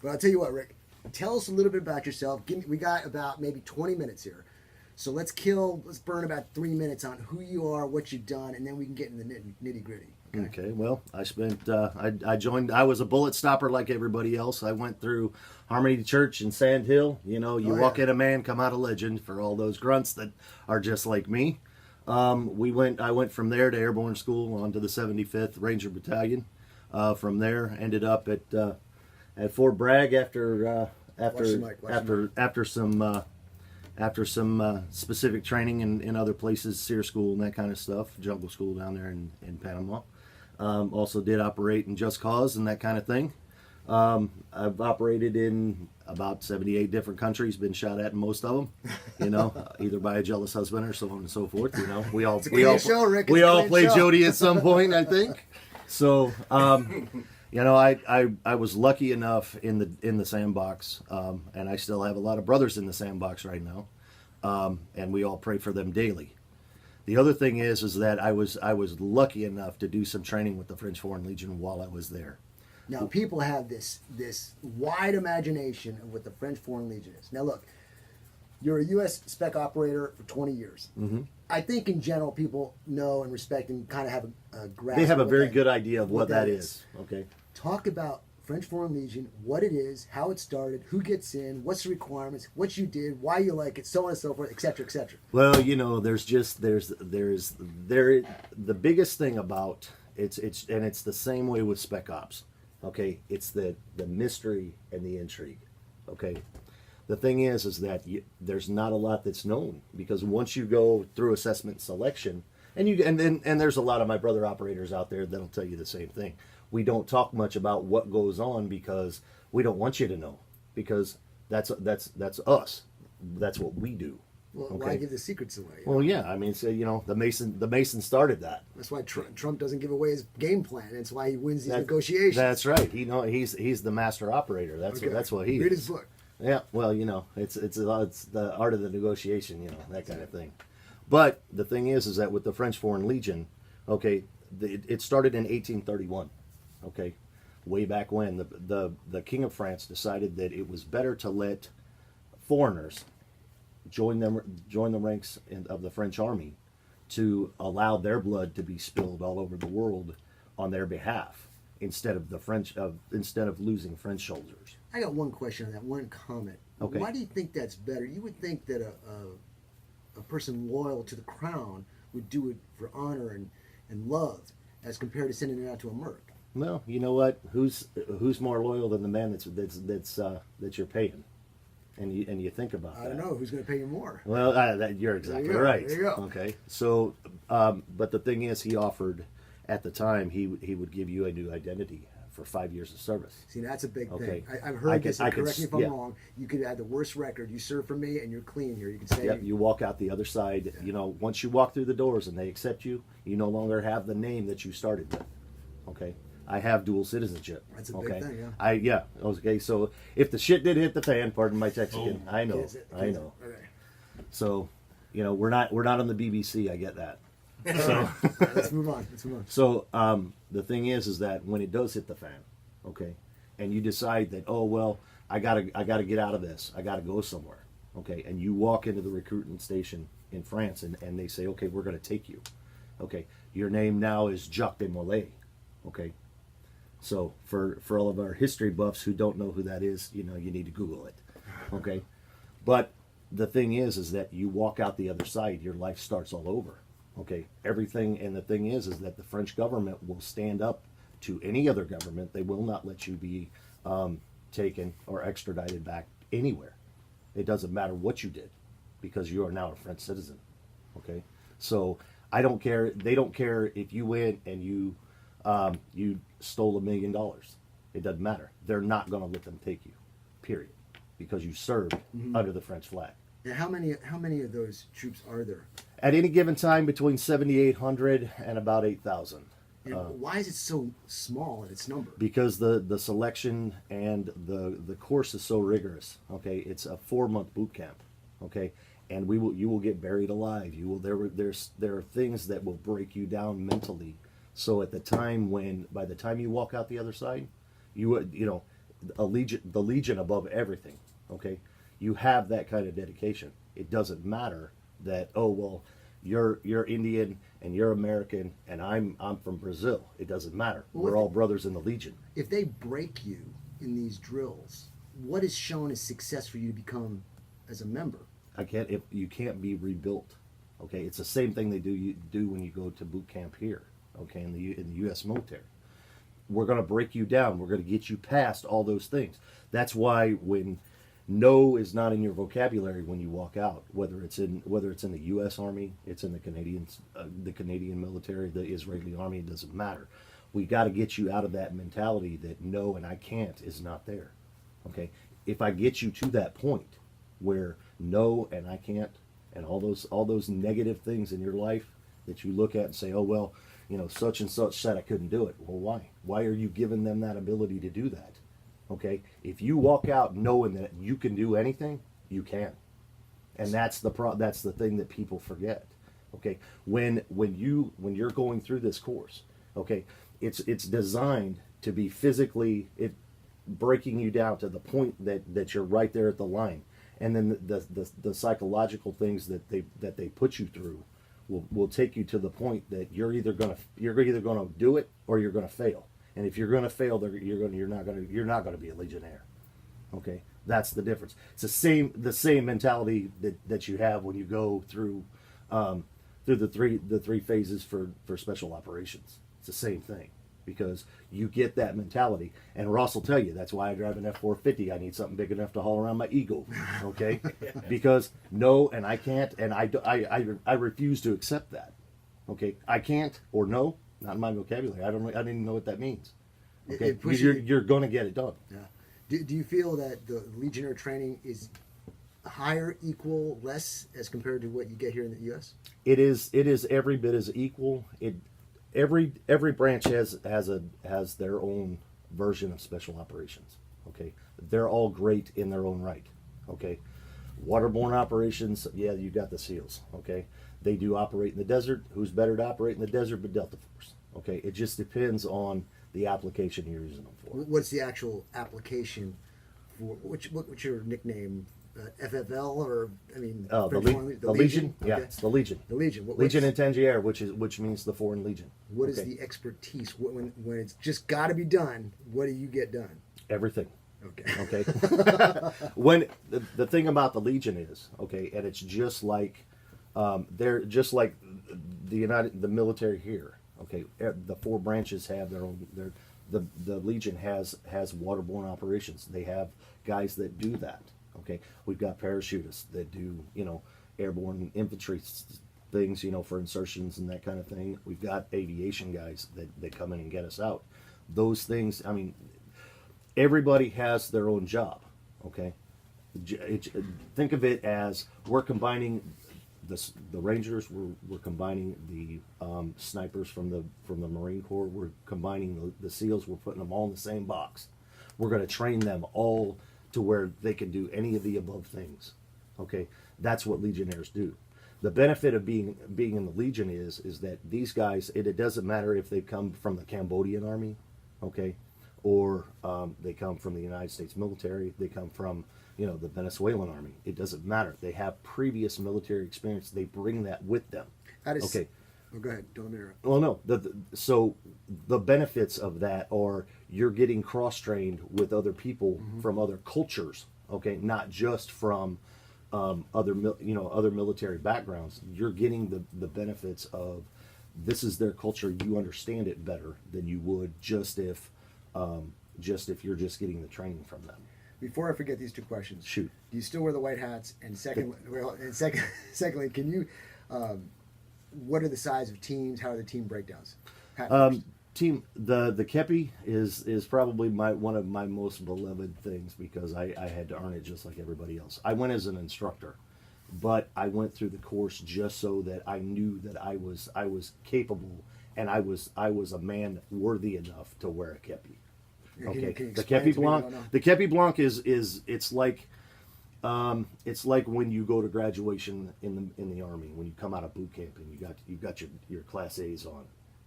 But I'll tell you what, Rick. Tell us a little bit about yourself. We got about maybe 20 minutes here. So let's burn about 3 minutes on who you are, what you've done, and then we can get into the nitty gritty. Okay, well, I was a bullet stopper like everybody else. I went through Harmony Church in Sand Hill. You know, walk in a man, come out a legend for all those grunts that are just like me. I went from there to Airborne School on to the 75th Ranger Battalion. From there, ended up at Fort Bragg after some specific training in other places, SEER school and that kind of stuff, jungle school down there in Panama. Also did operate in Just Cause and that kind of thing. I've operated in about 78 different countries, been shot at in most of them, you know, either by a jealous husband or so on and so forth. You know, we all play Jody at some point, I think. So, you know, I was lucky enough in the sandbox, and I still have a lot of brothers in the sandbox right now, and we all pray for them daily. The other thing is that I was lucky enough to do some training with the French Foreign Legion while I was there. Now, people have this wide imagination of what the French Foreign Legion is. Now, look, you're a U.S. Spec operator for 20 years. Mm-hmm. I think in general people know and respect and kind of have a grasp. They have a very good idea of what that is. Okay. Talk about French Foreign Legion, what it is, how it started, who gets in, what's the requirements, what you did, why you like it, so on and so forth, etc., etc. Well, you know, there's the biggest thing about it's the same way with Spec Ops. Okay, it's the mystery and the intrigue. Okay, the thing is that there's not a lot that's known, because once you go through assessment and selection, and there's a lot of my brother operators out there that'll tell you the same thing. We don't talk much about what goes on because we don't want you to know, because that's us. That's what we do. Well, okay? Why give the secrets away? Well, yeah, I mean, so, you know, the Mason started that. That's why Trump doesn't give away his game plan. That's why he wins these negotiations. That's right. He's the master operator. That's what he is. Read his book. Yeah, well, you know, it's the art of the negotiation, you know, that kind of thing. But the thing is that with the French Foreign Legion, okay, it started in 1831. Okay, way back when the King of France decided that it was better to let foreigners join the ranks of the French army, to allow their blood to be spilled all over the world on their behalf, instead of losing French soldiers. I got one question on that, one comment. Okay. Why do you think that's better? You would think that a person loyal to the crown would do it for honor and love, as compared to sending it out to a merc. Well, you know what? Who's more loyal than the man that you're paying? And you think about that. I don't know who's going to pay you more. Well, you're exactly right. There you go. Okay, so but the thing is, he offered at the time he would give you a new identity for 5 years of service. See, that's a big thing. I've heard this. And correct me if I'm wrong. You could have the worst record. You serve for me, and you're clean here. You can say. Yep. You walk out the other side. Yeah. You know, once you walk through the doors and they accept you, you no longer have the name that you started with. Okay. I have dual citizenship. That's a big thing, yeah. Okay, so if the shit did hit the fan, pardon my Texican, I know. Okay. So, you know, we're not on the BBC. I get that. So let's move on. So the thing is that when it does hit the fan, okay, and you decide that, oh well, I gotta get out of this. I gotta go somewhere. Okay, and you walk into the recruitment station in France, and they say, okay, we're gonna take you. Okay, your name now is Jacques de Molay. Okay. So for all of our history buffs who don't know who that is, you know, you need to Google it. Okay. But the thing is that you walk out the other side, your life starts all over. Okay. Everything, and the thing is that the French government will stand up to any other government. They will not let you be taken or extradited back anywhere. It doesn't matter what you did, because you are now a French citizen. Okay. So I don't care. They don't care if you went and you stole $1 million. It doesn't matter. They're not going to let them take you, period, because you served under the French flag. Now, how many of those troops are there? At any given time, between 7,800 and about 8,000. Why is it so small in its number? Because the selection and the course is so rigorous. Okay, it's a 4-month boot camp. Okay, and you will get buried alive. There are things that will break you down mentally. So by the time you walk out the other side, you know, the Legion above everything. Okay, you have that kind of dedication. It doesn't matter that, oh well, you're Indian and you're American and I'm from Brazil. It doesn't matter. Well, We're all brothers in the Legion. If they break you in these drills, what is shown as success for you to become as a member? If you can't be rebuilt. Okay, it's the same thing they do when you go to boot camp here. Okay, in the U.S. military, we're going to break you down. We're going to get you past all those things. That's why when no is not in your vocabulary when you walk out, whether it's in the U.S. Army, it's in the Canadian military, the Israeli Army, it doesn't matter. We got to get you out of that mentality that no and I can't is not there. Okay, if I get you to that point where no and I can't and all those negative things in your life that you look at and say, oh well, such and such said I couldn't do it. Well, why? Why are you giving them that ability to do that? Okay, if you walk out knowing that you can do anything, you can, and that's the thing that people forget. Okay, when you're going through this course, okay, it's designed to be physically breaking you down to the point that you're right there at the line, and then the psychological things that they put you through will take you to the point that you're either gonna do it or you're gonna fail. And if you're going to fail, you're not going to be a Legionnaire. Okay, that's the difference. It's the same mentality that you have when you go through the three phases for special operations. It's the same thing because you get that mentality. And Ross will tell you that's why I drive an F-450. I need something big enough to haul around my ego. Okay, because no, and I can't, and I refuse to accept that. Okay, I can't or no. Not in my vocabulary. I didn't even know what that means. Okay, you're going to get it done. Yeah. Do you feel that the Legionnaire training is higher, equal, less as compared to what you get here in the U.S.? It is every bit as equal. Every branch has their own version of special operations. Okay, they're all great in their own right. Okay, waterborne operations. Yeah, you got the SEALs. Okay. They do operate in the desert. Who's better to operate in the desert but Delta Force? Okay, it just depends on the application you're using them for. What's the actual application for? What's your nickname? FFL or the Legion? Okay. Yeah, it's the Legion. The Legion. Legion Incendiaire, which means the foreign legion. What is the expertise? When it's just got to be done, what do you get done? Everything. Okay. Okay. When the thing about the Legion is and it's just like. They're just like the military here. Okay, the four branches have their own. The Legion has waterborne operations. They have guys that do that. Okay, we've got parachutists that do airborne infantry things for insertions and that kind of thing. We've got aviation guys that come in and get us out. Those things. Everybody has their own job. Okay, think of it as we're combining. The Rangers, we're combining the snipers from the Marine Corps. We're combining the SEALs. We're putting them all in the same box. We're going to train them all to where they can do any of the above things. Okay, that's what Legionnaires do. The benefit of being in the Legion is that these guys. It doesn't matter if they come from the Cambodian army, okay, or they come from the United States military. They come from the Venezuelan army. It doesn't matter. They have previous military experience. They bring that with them. Okay. Oh, go ahead. Don't interrupt. Well, no. So the benefits of that are you're getting cross-trained with other people from other cultures. Okay, not just from other military backgrounds. You're getting the benefits of this is their culture. You understand it better than you would just if you're just getting the training from them. Before I forget these two questions, shoot. Do you still wear the white hats? And secondly, can you? What are the size of teams? How are the team breakdowns? Team the Kepi is probably one of my most beloved things because I had to earn it just like everybody else. I went as an instructor, but I went through the course just so that I knew that I was capable and I was a man worthy enough to wear a Kepi. Okay, the Kepi Blanc. The Kepi Blanc is it's like when you go to graduation in the Army when you come out of boot camp and you got your Class A's on,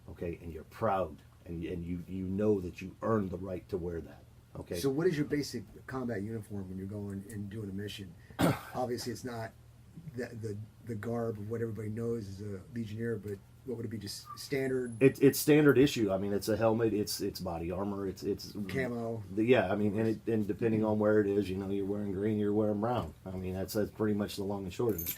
okay, and you're proud and you know that you earned the right to wear that, Okay. So what is your basic combat uniform when you're going and doing a mission? Obviously, it's not the garb of what everybody knows as a Legionnaire, but what would it be? Just standard It's standard issue. I mean, it's a helmet. It's body armor. It's camo. Yeah, I mean, and depending on where it is, you're wearing green, you're wearing brown. I mean, that's pretty much the long and short of it.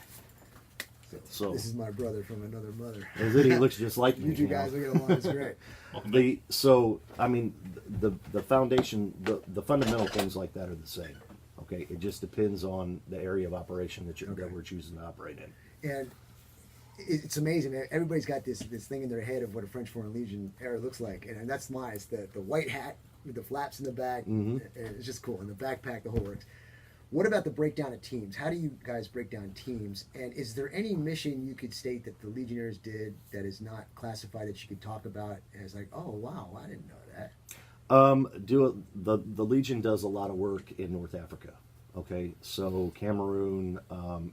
So This is my brother from another mother. is it? He looks just like me. You two guys will get along. It's great. So I mean, the foundation, the fundamental things like that are the same. Okay, it just depends on the area of operation that we're choosing to operate in. And it's amazing, man. Everybody's got this thing in their head of what a French Foreign Legion era looks like, and that's mine. It's the white hat with the flaps in the back. And it's just cool. And the backpack, the whole works. What about the breakdown of teams? How do you guys break down teams? And is there any mission you could state that the Legionnaires did that is not classified that you could talk about as like, oh wow, I didn't know that? The Legion does a lot of work in North Africa. Okay, so Cameroon,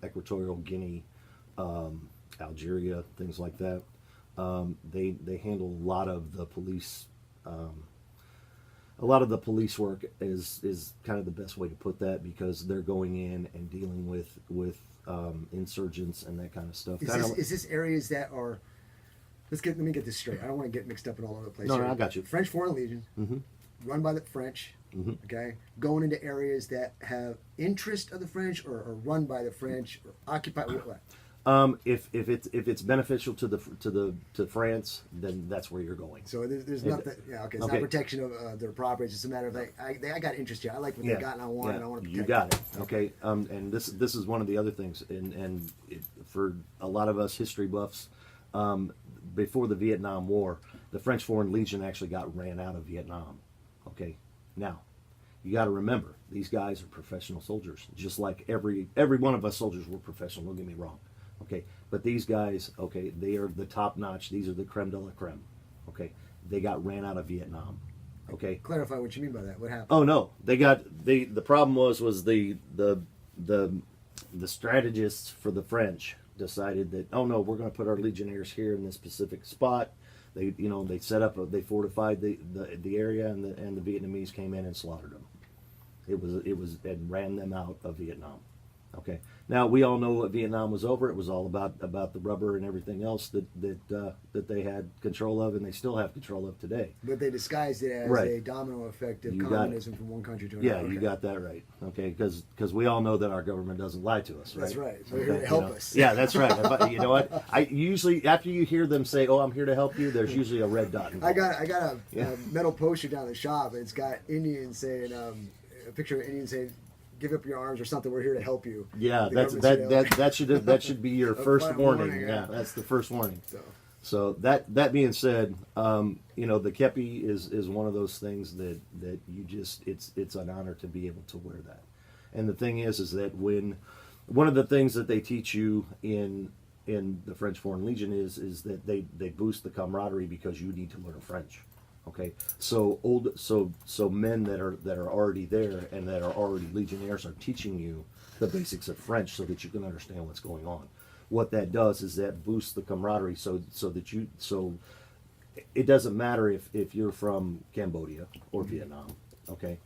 Equatorial Guinea, Algeria, things like that. They handle a lot of the police. A lot of the police work is kind of the best way to put that, because they're going in and dealing with insurgents and that kind of stuff. Is this areas that are? Let me get this straight. I don't want to get mixed up in all over the place. No, I got you. French Foreign Legion, run by the French. Okay, going into areas that have interest of the French, or run by the French, or occupied. What? If it's beneficial to France, then that's where you're going. So there's nothing. Yeah, okay. It's not protection of their property. It's just a matter of like I got interest here. I like what they got, and I want it. I want to protect. You got it. Okay. And this is one of the other things, for a lot of us history buffs, before the Vietnam War, the French Foreign Legion actually got ran out of Vietnam. Okay. Now, you got to remember, these guys are professional soldiers, just like every one of us soldiers were professional. Don't get me wrong. Okay, but these guys, okay, they are the top notch. These are the creme de la creme. Okay, they got ran out of Vietnam. Okay, clarify what you mean by that. What happened? Oh no, the problem was the strategists for the French decided that, oh no, we're going to put our legionnaires here in this specific spot. They set up they fortified the area, and the Vietnamese came in and slaughtered them. It was and ran them out of Vietnam. Okay. Now we all know what Vietnam was over. It was all about the rubber and everything else that they had control of, and they still have control of today. But they disguised it as a domino effect of communism from one country to another. Yeah, you got that right. Okay, because we all know that our government doesn't lie to us, right? That's right. So you're here to help us. Yeah, that's right. You know what? I usually, after you hear them say, "Oh, I'm here to help you," there's usually a red dot involved. I got a metal poster down at the shop, and it's got Indians saying a picture of Indians saying, "Give up your arms" or something. We're here to help you. Yeah, that should be your first warning. Yeah, that's the first warning. So that being said, the kepi is one of those things that you just it's an honor to be able to wear that. And the thing is that when one of the things that they teach you in the French Foreign Legion is that they boost the camaraderie, because you need to learn French. Okay, so men that are already there and that are already legionnaires are teaching you the basics of French so that you can understand what's going on. What that does is that boosts the camaraderie, so it doesn't matter if you're from Cambodia or Vietnam, okay,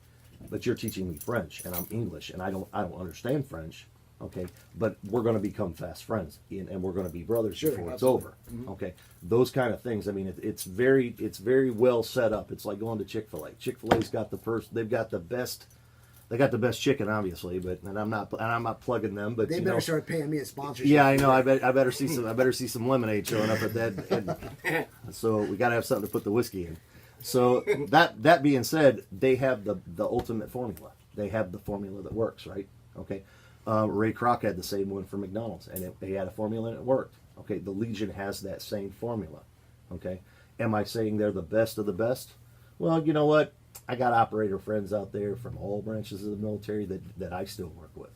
but you're teaching me French and I'm English and I don't understand French. Okay, but we're going to become fast friends, and we're going to be brothers before it's over. Okay, those kind of things. I mean, it's very well set up. It's like going to Chick-fil-A. Chick-fil-A's got they've got the best chicken, obviously, and I'm not plugging them, but they better start paying me a sponsorship. Yeah, I know. I better see some lemonade showing up at that. So we got to have something to put the whiskey in. So that being said, they have the ultimate formula. They have the formula that works, right? Okay. Ray Kroc had the same one for McDonald's, and he had a formula and it worked. Okay, the Legion has that same formula. Okay, am I saying they're the best of the best? Well, you know what? I got operator friends out there from all branches of the military that I still work with.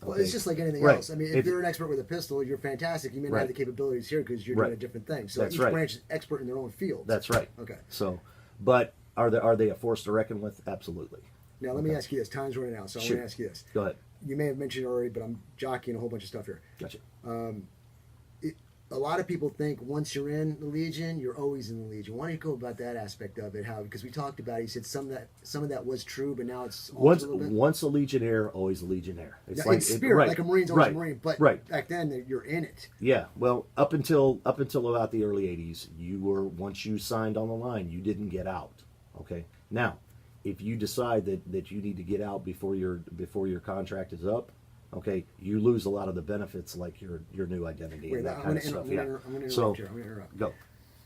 Okay? Well, it's just like anything else. I mean, if you're an expert with a pistol, you're fantastic. You may not have the capabilities here because you're doing a different thing. So each branch is expert in their own field. That's right. Okay. So, but are they a force to reckon with? Absolutely. Now, let me ask you this. Time's running out, so I want to ask you this. Go ahead. You may have mentioned it already, but I'm jockeying a whole bunch of stuff here. Gotcha. a lot of people think once you're in the Legion, you're always in the Legion. Why don't you go about that aspect of it? How, because we talked about it, you said some of that was true, but now it's once a little bit. once a Legionnaire, always a Legionnaire. It's like spirit, right, like a Marine's always right, a Marine. But right. back then, you're in it. Yeah, well, up until about the early '80s, you were, once you signed on the line, you didn't get out. Okay, now if you decide that you need to get out before your contract is up, okay, you lose a lot of the benefits, like your new identity and that kind of stuff. I'm going to interrupt So here. I'm going to interrupt. go.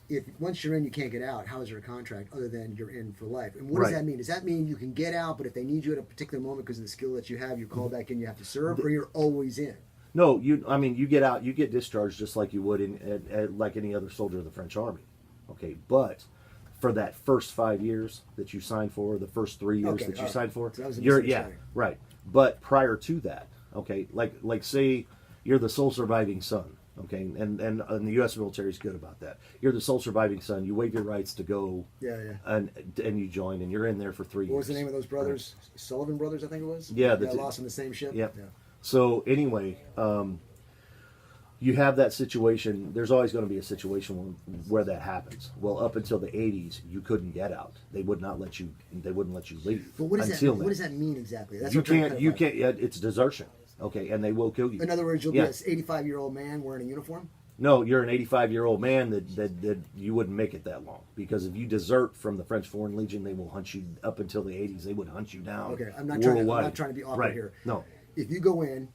If once you're in, you can't get out, how is there a contract other than you're in for life? And what does that mean? Does that mean you can get out, but if they need you at a particular moment because of the skill that you have, you call back in, you have to serve, or you're always in? No, you get out, you get discharged just like you would like any other soldier of the French Army. Okay, but for that first 5 years that you signed for, the first 3 years that you signed for, so that was a you're misunderstanding. right. But prior to that, okay, like say you're the sole surviving son, okay, and the U.S. military is good about that. You're the sole surviving son. You waive your rights to go, and you join, and you're in there for 3 years. What was the name of those brothers? Right. Sullivan Brothers, I think it was. Yeah, that lost on the same ship. Yep. Yeah. So anyway, you have that situation. There's always going to be a situation where that happens. Well, up until the '80s, you couldn't get out. They would not let you. They wouldn't let you leave. But what does that mean? What does that mean exactly? That's what you can't. It's desertion. Okay, and they will kill you. In other words, you'll be an 85-year-old man wearing a uniform. No, you're an 85-year-old man that you wouldn't make it that long, because if you desert from the French Foreign Legion, they will hunt you. Up until the '80s, they would hunt you down. Okay, I'm not worldwide. trying to be awkward right. here. No. If you go in,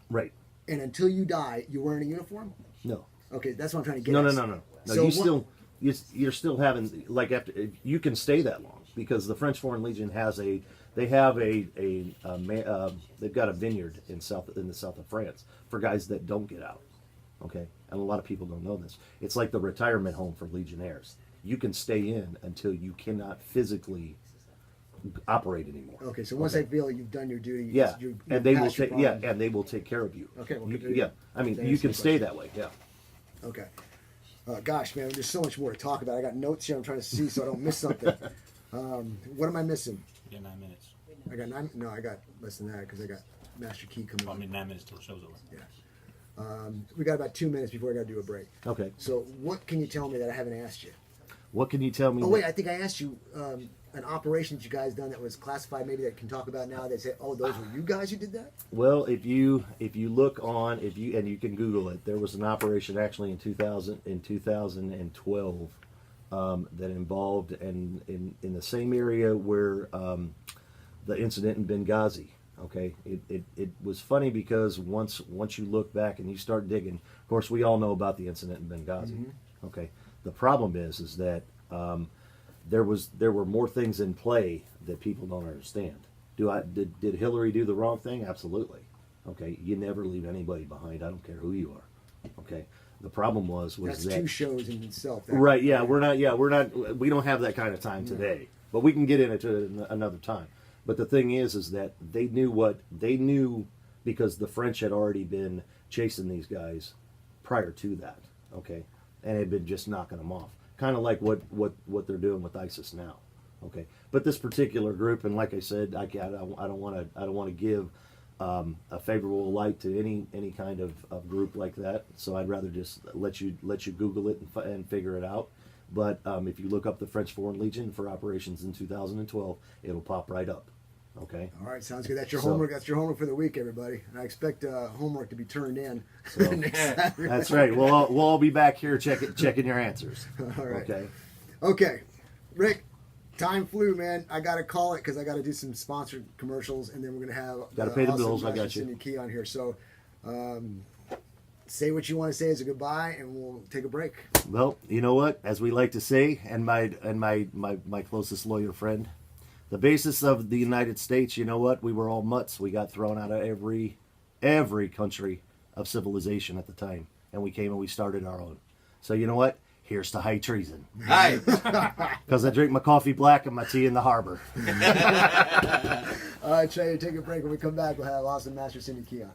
right, and until you die, you're wearing a uniform. No. Okay, that's what I'm trying to get. No. So you're still having, like, after you can stay that long, because the French Foreign Legion they've got a vineyard in the south of France for guys that don't get out. Okay, and a lot of people don't know this. It's like the retirement home for Legionnaires. You can stay in until you cannot physically operate anymore. Okay, so once they feel you've done your duty, and they will take and they will take care of you. Okay, well, I mean, you can stay that way. Yeah. Okay. Gosh, man, there's so much more to talk about. I got notes here. I'm trying to see so I don't miss something. What am I missing? You got 9 minutes. I got 9. No, I got less than that because I got Master Key coming. Well, I mean 9 minutes till the show's over. Yeah. We got about 2 minutes before I got to do a break. Okay. So what can you tell me that I haven't asked you? What can you tell me? Oh wait, I think I asked you an operation that you guys done that was classified. Maybe that can talk about now. They say, "Oh, those were you guys who did that." Well, if you look on, and you can Google it, there was an operation actually in 2012 that involved in the same area where the incident in Benghazi. Okay, it was funny because once you look back and you start digging, of course we all know about the incident in Benghazi. Mm-hmm. Okay, the problem is that there were more things in play that people don't understand. Did Hillary do the wrong thing? Absolutely. Okay, you never leave anybody behind. I don't care who you are. Okay, the problem was that's that 2 shows in itself. Right? Yeah, we don't have that kind of time today, but we can get into it another time. But the thing is that they knew because the French had already been chasing these guys prior to that. Okay, and had been just knocking them off, kind of like what they're doing with ISIS now. Okay, but this particular group, and like I said, I don't want to give a favorable light to any kind of group like that. So I'd rather just let you Google it and figure it out. But if you look up the French Foreign Legion for operations in 2012, it'll pop right up. Okay. All right, sounds good. That's your homework. That's your homework for the week, everybody. And I expect homework to be turned in next Saturday. That's right. We'll all be back here checking your answers. All right. Okay, Rick. Time flew, man. I got to call it because I got to do some sponsored commercials, and then we're going to have got to pay the bills. I got you. Cindy Key on here. So, say what you want to say as a goodbye, and we'll take a break. Well, you know what? As we like to say, and my closest lawyer friend, the basis of the United States. You know what? We were all mutts. We got thrown out of every country of civilization at the time, and we came and we started our own. So you know what? Here's to high treason. Hi. Because I drink my coffee black and my tea in the harbor. All right, Trey, take a break. When we come back, we'll have awesome Master Cindy Key on.